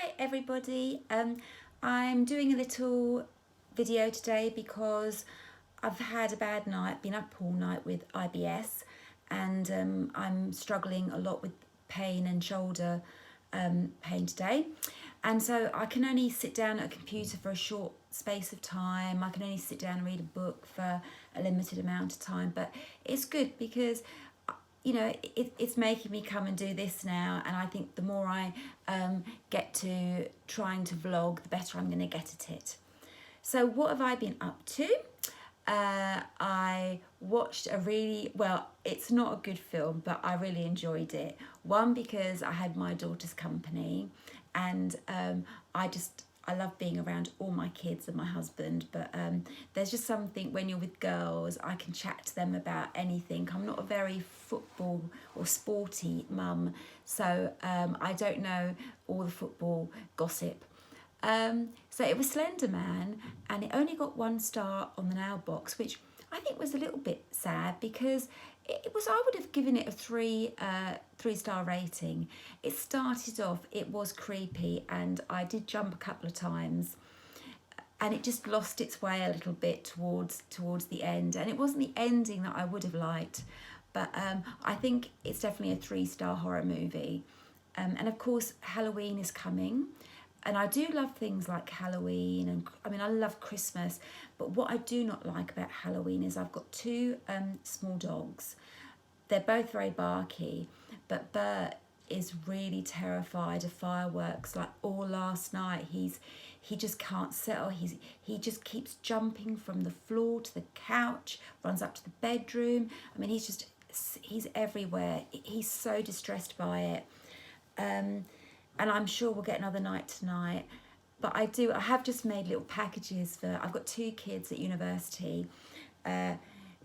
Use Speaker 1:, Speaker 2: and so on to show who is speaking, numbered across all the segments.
Speaker 1: Hi everybody, I'm doing a little video today because I've had a bad night, been up all night with IBS, and I'm struggling a lot with pain and shoulder pain today. And so I can only sit down at a computer for a short space of time. I can only sit down and read a book for a limited amount of time, but it's good because it's making me come and do this now, and I think the more I get to trying to vlog, the better I'm going to get at it. So what have I been up to? I watched it's not a good film, but I really enjoyed it. One, because I had my daughter's company, and I love being around all my kids and my husband, but there's just something when you're with girls, I can chat to them about anything. I'm not a very football or sporty mum, so I don't know all the football gossip. So it was Slender Man, and it only got 1 star on the Now box, which I think was a little bit sad because I would have given it a 3-star rating. It started off, it was creepy, and I did jump a couple of times, and it just lost its way a little bit towards the end, and it wasn't the ending that I would have liked, but I think it's definitely a 3-star horror movie. And of course Halloween is coming, and I do love things like Halloween, and I love Christmas, but what I do not like about Halloween is I've got 2 small dogs. They're both very barky, but Bert is really terrified of fireworks. Like all last night, he just can't settle. He just keeps jumping from the floor to the couch, runs up to the bedroom. He's everywhere. He's so distressed by it. And I'm sure we'll get another night tonight. But I have just made little packages I've got 2 kids at university.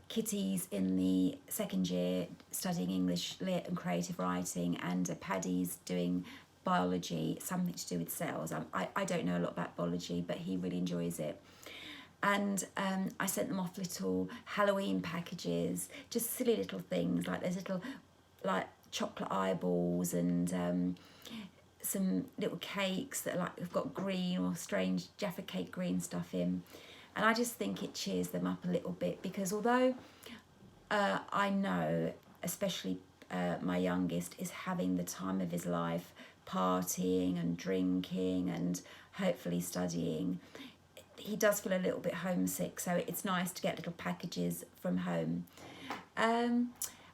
Speaker 1: Kitty's in the 2nd year studying English Lit and creative writing, and Paddy's doing biology, something to do with cells. I don't know a lot about biology, but he really enjoys it. And I sent them off little Halloween packages, just silly little things, like there's little like chocolate eyeballs and some little cakes that have got green or strange Jaffa cake green stuff in. And I just think it cheers them up a little bit, because although I know, especially my youngest is having the time of his life, partying and drinking and hopefully studying, he does feel a little bit homesick, so it's nice to get little packages from home.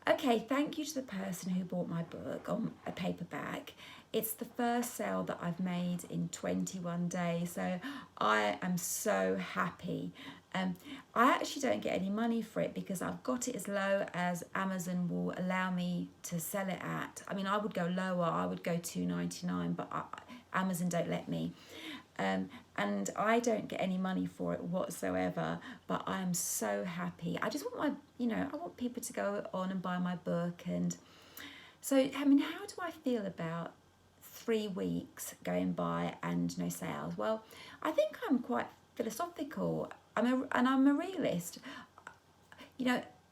Speaker 1: Okay, thank you to the person who bought my book on a paperback. It's the first sale that I've made in 21 days, so I am so happy. I actually don't get any money for it because I've got it as low as Amazon will allow me to sell it at. I would go lower, I would go $2.99, but Amazon don't let me. And I don't get any money for it whatsoever, but I am so happy. I just want I want people to go on and buy my book. And so, how do I feel about 3 weeks going by and no sales? Well, I think I'm quite philosophical. I'm a realist.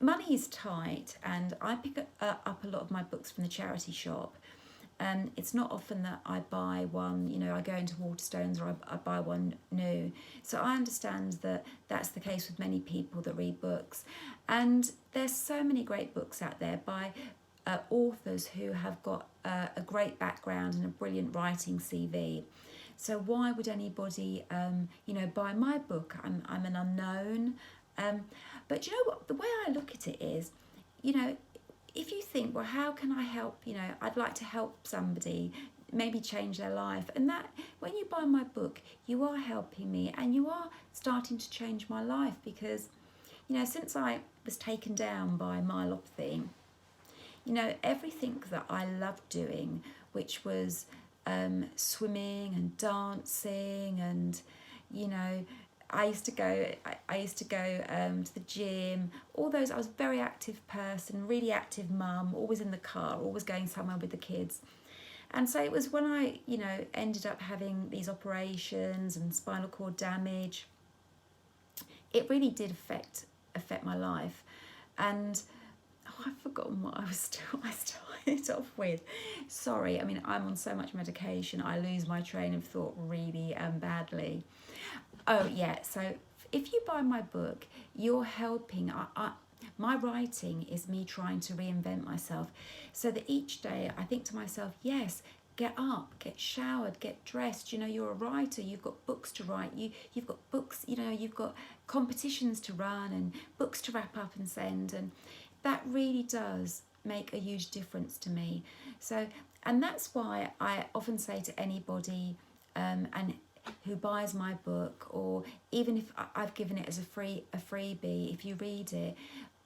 Speaker 1: Money is tight, and I pick up a lot of my books from the charity shop. It's not often that I buy one, I go into Waterstones or I buy one new. So I understand that that's the case with many people that read books. And there's so many great books out there by authors who have got a great background and a brilliant writing CV. So why would anybody, buy my book? I'm an unknown. But you know what? The way I look at it is, if you think, well, how can I help? I'd like to help somebody, maybe change their life. And that, when you buy my book, you are helping me, and you are starting to change my life, because, since I was taken down by myelopathy, everything that I loved doing, which was swimming and dancing, and, I used to go to the gym, all those. I was a very active person, really active mum, always in the car, always going somewhere with the kids. And so it was when I, ended up having these operations and spinal cord damage, it really did affect my life. And I've forgotten what I was it off with. Sorry, I mean, I'm on so much medication, I lose my train of thought really badly. Oh, yeah, so if you buy my book, you're helping. My writing is me trying to reinvent myself so that each day I think to myself, yes, get up, get showered, get dressed. You know, you're a writer, you've got books to write, you've got books, you know, you've got competitions to run and books to wrap up and send. And that really does make a huge difference to me. So, and that's why I often say to anybody, and who buys my book, or even if I've given it as a freebie, if you read it,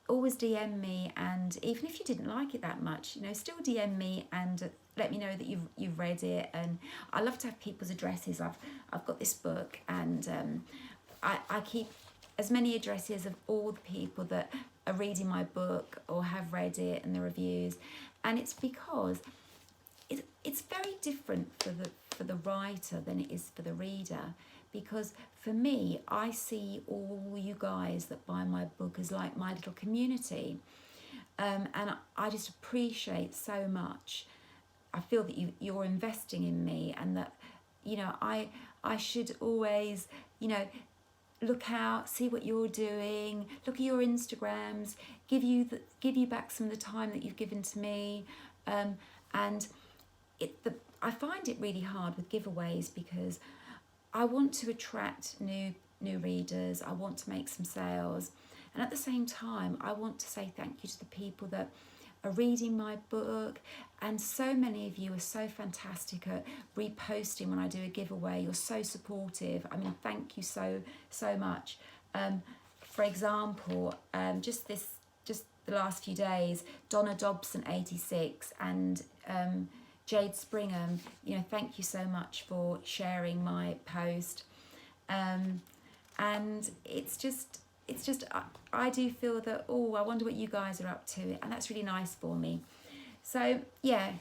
Speaker 1: always DM me, and even if you didn't like it that much, you know, still DM me and let me know that you've read it. And I love to have people's addresses. I've got this book, and I keep as many addresses of all the people that are reading my book or have read it and the reviews. And it's because it's very different for the writer than it is for the reader, because for me, I see all you guys that buy my book as like my little community, and I just appreciate so much. I feel that you're investing in me, and that, you know, I should always, you know, look out, see what you're doing, look at your Instagrams, give you back some of the time that you've given to me, and I find it really hard with giveaways because I want to attract new readers. I want to make some sales, and at the same time, I want to say thank you to the people that are reading my book. And so many of you are so fantastic at reposting when I do a giveaway. You're so supportive. I mean, thank you so much. For example, just the last few days, Donna Dobson 86 and Jade Springham, you know, thank you so much for sharing my post. And it's just I do feel that, oh, I wonder what you guys are up to, and that's really nice for me. So yeah,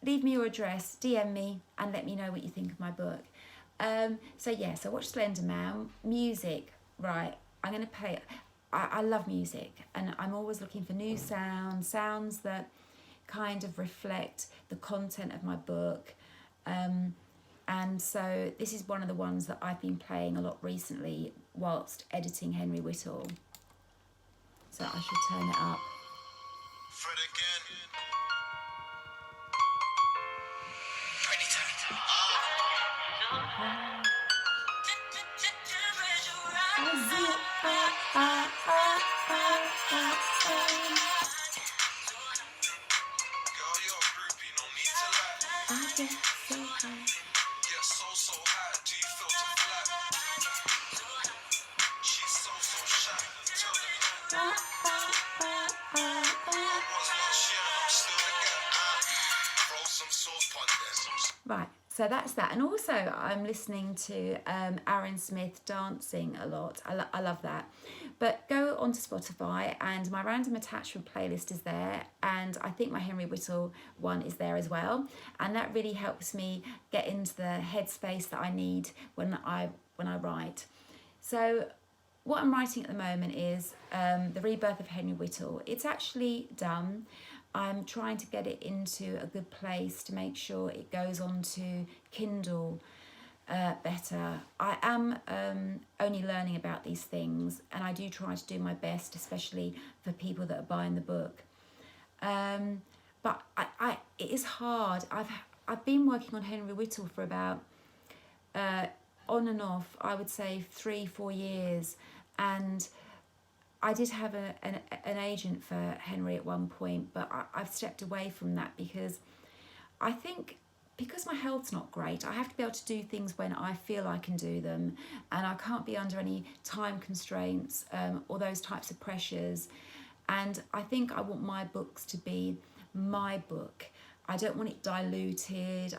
Speaker 1: leave me your address, DM me, and let me know what you think of my book. So yeah, so watch Slender Man. Music, right, I'm going to play. I love music, and I'm always looking for new sounds that kind of reflect the content of my book. And so this is one of the ones that I've been playing a lot recently whilst editing Henry Whittle. So I should turn it up. Fred again. Right, so that's that. And also I'm listening to Aaron Smith dancing a lot. I love that. But go onto Spotify, and my random attachment playlist is there, and I think my Henry Whittle one is there as well, and that really helps me get into the headspace that I need when I write. So what I'm writing at the moment is the rebirth of Henry Whittle. It's actually done. I'm trying to get it into a good place to make sure it goes on to Kindle better. I am only learning about these things, and I do try to do my best, especially for people that are buying the book. But it is hard. I've been working on Henry Whittle for about on and off, I would say 3-4 years, and I did have an agent for Henry at one point, but I've stepped away from that because I think because my health's not great, I have to be able to do things when I feel I can do them, and I can't be under any time constraints or those types of pressures. And I think I want my books to be my book. I don't want it diluted.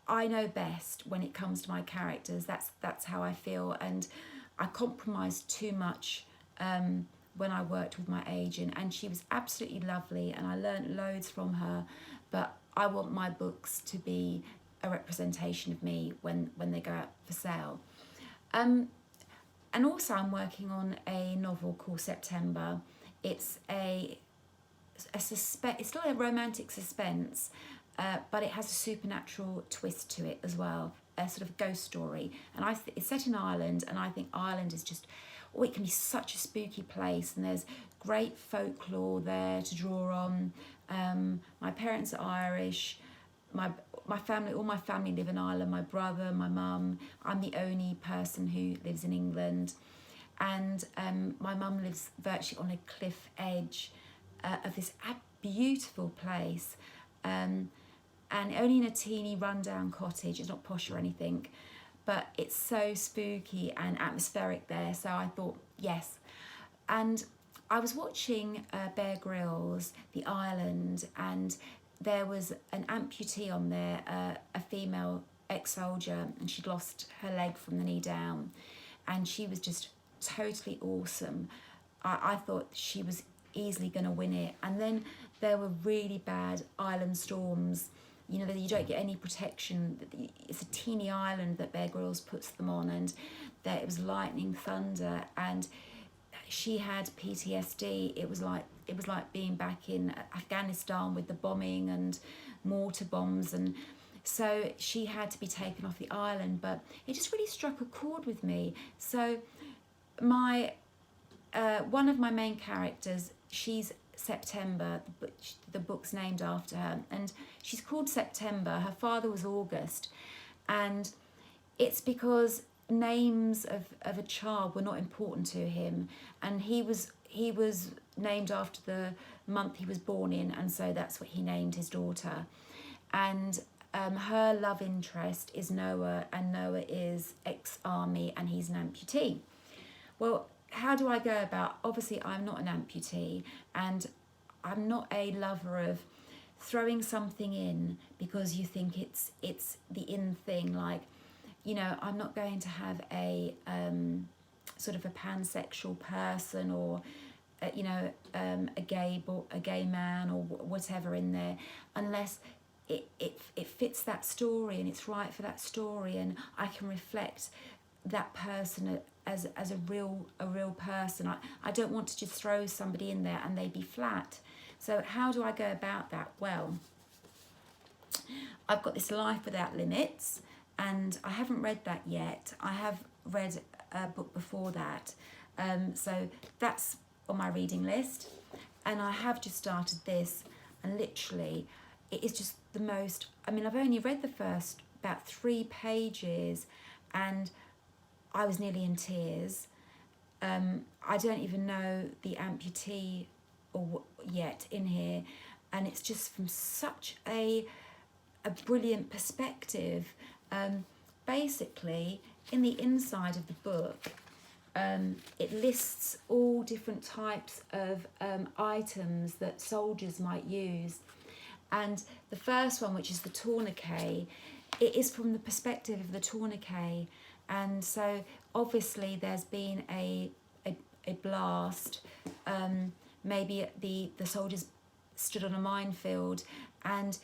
Speaker 1: I know best when it comes to my characters. That's how I feel, and I compromised too much when I worked with my agent, and she was absolutely lovely, and I learned loads from her. But I want my books to be a representation of me when they go out for sale. And also I'm working on a novel called September. It's a it's still a romantic suspense, but it has a supernatural twist to it as well, a sort of ghost story. And it's set in Ireland, and I think Ireland is just, oh, it can be such a spooky place, and there's great folklore there to draw on. My parents are Irish. My family, all my family live in Ireland. My brother, my mum. I'm the only person who lives in England, and my mum lives virtually on a cliff edge of this beautiful place, and only in a teeny rundown cottage. It's not posh or anything, but it's so spooky and atmospheric there. So I thought, yes. And I was watching Bear Grylls, The Island, and there was an amputee on there, a female ex-soldier, and she'd lost her leg from the knee down, and she was just totally awesome. I thought she was easily going to win it. And then there were really bad island storms. You know, that you don't get any protection. It's a teeny island that Bear Grylls puts them on, and there it was lightning, thunder, and she had PTSD. It was like being back in Afghanistan with the bombing and mortar bombs, and so she had to be taken off the island. But it just really struck a chord with me. So my one of my main characters, she's September. The book's named after her, and she's called September. Her father was August, and it's because names of a child were not important to him, and he was named after the month he was born in, and so that's what he named his daughter. And her love interest is Noah, and Noah is ex-army, and he's an amputee. Well, how do I go about? Obviously, I'm not an amputee, and I'm not a lover of throwing something in because you think it's the in thing. Like, you know, I'm not going to have a sort of a pansexual person, or you know, a gay man or whatever in there, unless it fits that story and it's right for that story, and I can reflect that person as a real person. I don't want to just throw somebody in there and they be flat. So how do I go about that? Well, I've got this Life Without Limits, and I haven't read that yet. I have read a book before that, so that's on my reading list, and I have just started this, and literally it is just the most, I mean, I've only read the first about 3 pages and I was nearly in tears. I don't even know the amputee yet in here, and it's just from such a brilliant perspective. Basically, in the inside of the book, it lists all different types of items that soldiers might use. And the first one, which is the tourniquet, it is from the perspective of the tourniquet. And so obviously there's been a blast. Maybe the soldiers stood on a minefield, and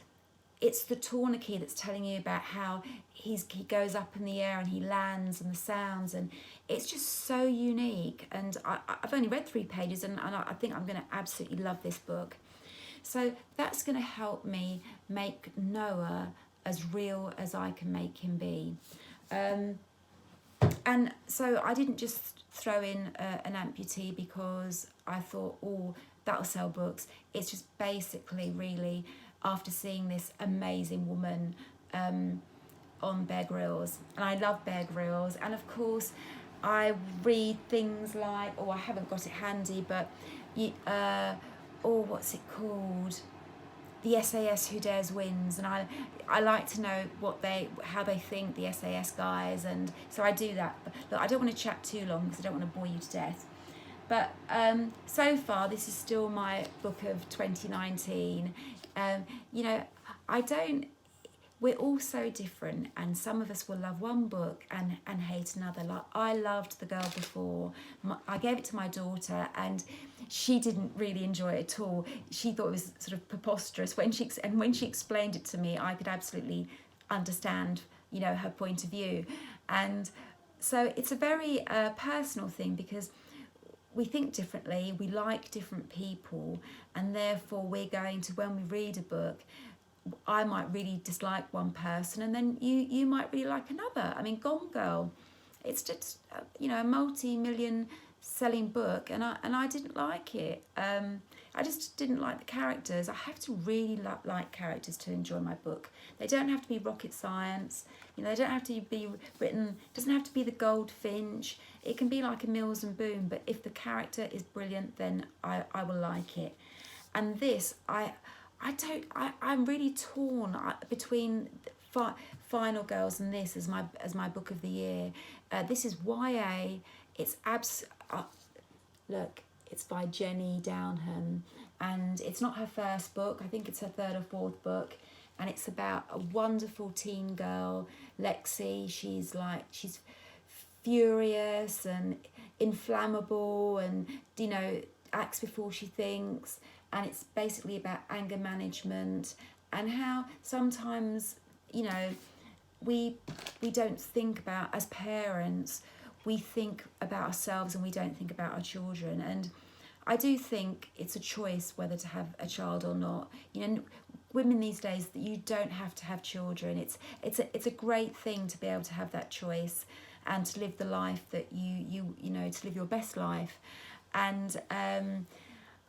Speaker 1: it's the tourniquet that's telling you about how he goes up in the air and he lands, and the sounds, and it's just so unique. And I've only read 3 pages, and I think I'm going to absolutely love this book. So that's going to help me make Noah as real as I can make him be. And so I didn't just throw in an amputee because I thought, oh, that'll sell books. It's just basically really after seeing this amazing woman on Bear Grylls. And I love Bear Grylls. And of course, I read things like, I haven't got it handy, but, what's it called? The SAS Who Dares Wins, and I like to know how they think, the SAS guys, and so I do that. But look, I don't want to chat too long because I don't want to bore you to death. But so far, this is still my book of 2019. You know, we're all so different, and some of us will love one book and hate another. Like, I loved The Girl Before. I gave it to my daughter, and she didn't really enjoy it at all. She thought it was sort of preposterous. When she explained it to me, I could absolutely understand, you know, her point of view. And so it's a very personal thing, because we think differently, we like different people, and therefore we're going to, when we read a book, I might really dislike one person, and then you might really like another. I mean, Gone Girl, it's just a multi-million selling book, and I didn't like it. I just didn't like the characters. I have to really like characters to enjoy my book. They don't have to be rocket science. They don't have to be written. It doesn't have to be the Goldfinch. It can be like a Mills and Boon. But if the character is brilliant, then I will like it. And this, I'm really torn between Final Girls and this as my book of the year. This is YA. It's look, it's by Jenny Downham, and it's not her first book. I think it's her third or fourth book, and it's about a wonderful teen girl, Lexi. She's furious and inflammable, and acts before she thinks, and it's basically about anger management and how sometimes we don't think about, as parents, we think about ourselves and we don't think about our children. And I do think it's a choice whether to have a child or not. Women these days, that you don't have to have children. It's a great thing to be able to have that choice and to live the life that you to live your best life. And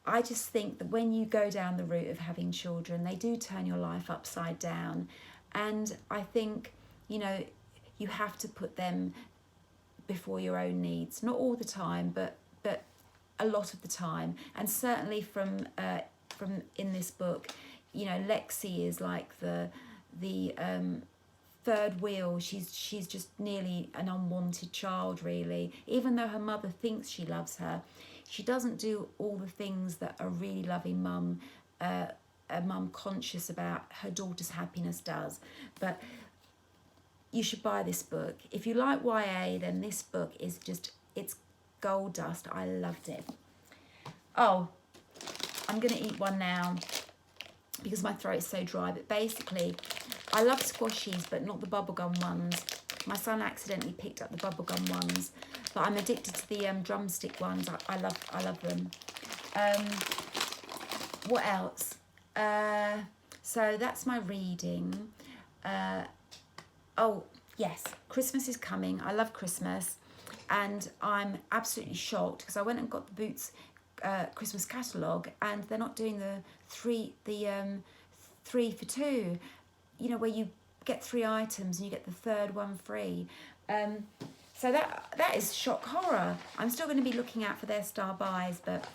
Speaker 1: I just think that when you go down the route of having children, they do turn your life upside down. And I think you have to put them before your own needs, not all the time, but a lot of the time. And certainly from in this book, Lexi is like the third wheel. She's just nearly an unwanted child, really. Even though her mother thinks she loves her, she doesn't do all the things that a really loving mum, a mum conscious about her daughter's happiness does. But you should buy this book. If you like YA, then this book is it's gold dust. I loved it. Oh, I'm going to eat one now because my throat is so dry. But basically, I love squashies, but not the bubblegum ones. My son accidentally picked up the bubblegum ones, but I'm addicted to the drumstick ones. I love them. What else? So that's my reading. Oh, yes, Christmas is coming. I love Christmas. And I'm absolutely shocked because I went and got the Boots Christmas catalogue, and they're not doing the three for two, where you get 3 items and you get the third one free. So that is shock horror. I'm still going to be looking out for their star buys, but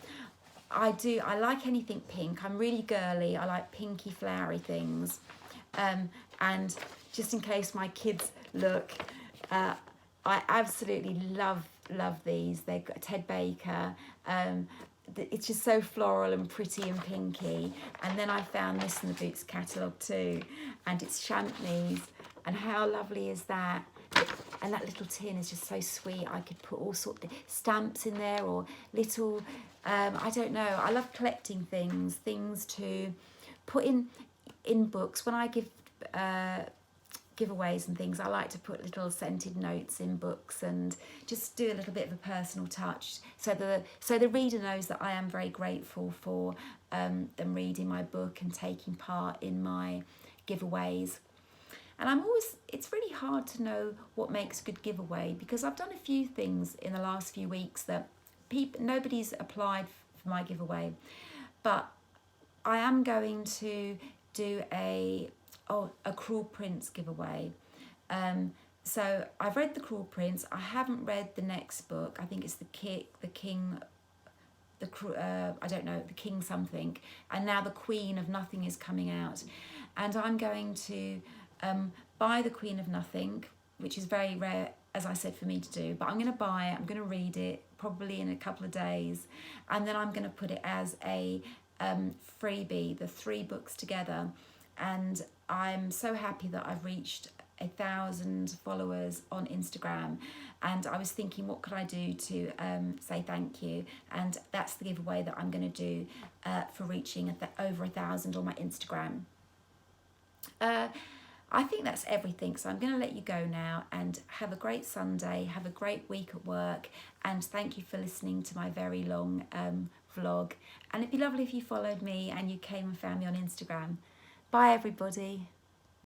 Speaker 1: I like anything pink. I'm really girly. I like pinky flowery things. And just in case my kids look, I absolutely love these. They've got Ted Baker. It's just so floral and pretty and pinky. And then I found this in the Boots catalogue too, and it's champneys. And how lovely is that? And that little tin is just so sweet. I could put all sorts of stamps in there, or little, I don't know. I love collecting things to put in books. When I give giveaways and things, I like to put little scented notes in books and just do a little bit of a personal touch, so the reader knows that I am very grateful for them reading my book and taking part in my giveaways. And it's really hard to know what makes a good giveaway, because I've done a few things in the last few weeks that nobody's applied for my giveaway, but I am going to do a Cruel Prince giveaway. So I've read the Cruel Prince. I haven't read the next book. I think it's the King something, and now the Queen of Nothing is coming out, and I'm going to buy the Queen of Nothing, which is very rare, as I said, for me to do. But I'm going to buy it. I'm going to read it probably in a couple of days, and then I'm going to put it as a freebie, the 3 books together. And I'm so happy that I've reached 1,000 followers on Instagram, and I was thinking, what could I do to say thank you? And that's the giveaway that I'm going to do for reaching over 1,000 on my Instagram. I think that's everything. So I'm going to let you go now, and have a great Sunday, have a great week at work, and thank you for listening to my very long vlog. And it'd be lovely if you followed me and you came and found me on Instagram. Bye everybody.